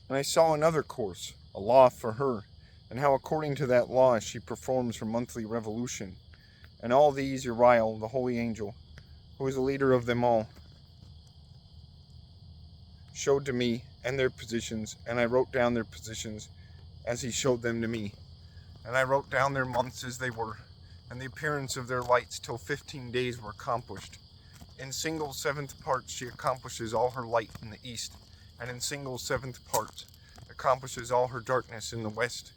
And I saw another course, a law for her, and how according to that law she performs her monthly revolution. And all these Uriel, the holy angel, who is the leader of them all, showed to me and their positions, and I wrote down their positions as he showed them to me. And I wrote down their months as they were, and the appearance of their lights till 15 days were accomplished. In single seventh parts she accomplishes all her light in the east, and in single seventh parts accomplishes all her darkness in the west.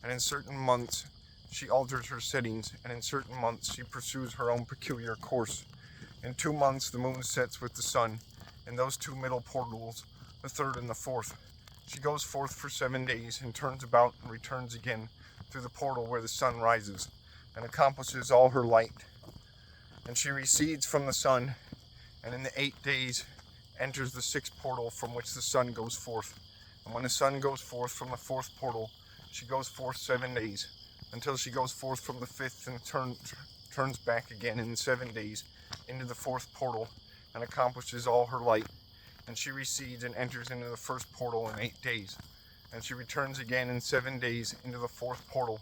And in certain months she alters her settings, and in certain months she pursues her own peculiar course. In 2 months the moon sets with the sun, in those 2 middle portals, the third and the fourth. She goes forth for 7 days, and turns about and returns again through the portal where the sun rises, and accomplishes all her light. And she recedes from the sun, and in the 8 days enters the 6th portal from which the sun goes forth. And when the sun goes forth from the 4th portal, she goes forth 7 days, until she goes forth from the 5th and turns back again in 7 days into the 4th portal, and accomplishes all her light. And she recedes and enters into the 1st portal in 8 days. And she returns again in 7 days into the 4th portal,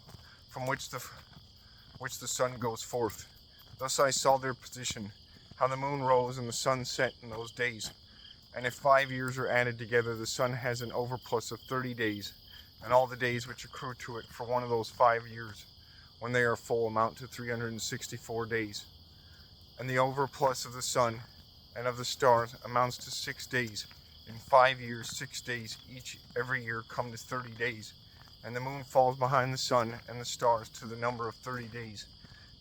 from which the sun goes forth. Thus I saw their position, how the moon rose and the sun set in those days. And if 5 years are added together, the sun has an overplus of 30 days, and all the days which accrue to it for one of those 5 years, when they are full, amount to 364 days. And the overplus of the sun and of the stars amounts to 6 days. In 5 years, 6 days every year come to 30 days. And the moon falls behind the sun and the stars to the number of 30 days.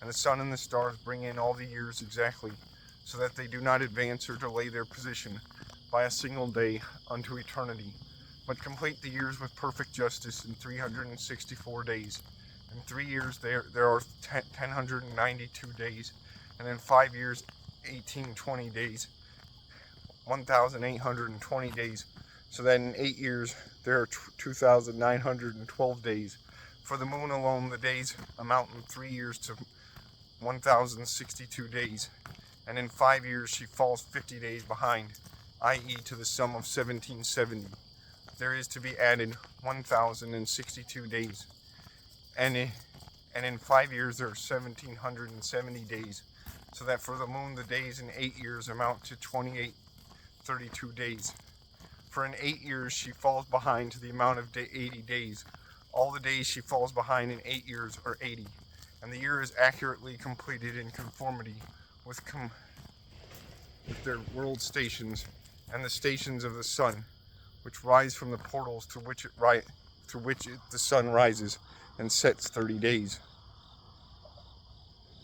And the sun and the stars bring in all the years exactly, so that they do not advance or delay their position by a single day unto eternity, but complete the years with perfect justice in 364 days. In 3 years there are 1092 days, and in 5 years 1820 days, 1820 days, so that in 8 years there are 2912 days. For the moon alone the days amount in 3 years to 1062 days, and in 5 years she falls 50 days behind, i.e. to the sum of 1770. There is to be added 1062 days, and in 5 years there are 1770 days, so that for the moon the days in 8 years amount to 2832 days. For in 8 years she falls behind to the amount of 80 days. All the days she falls behind in 8 years are 80, and the year is accurately completed in conformity with their world stations and the stations of the sun, which rise from the portals through which the sun rises and sets 30 days.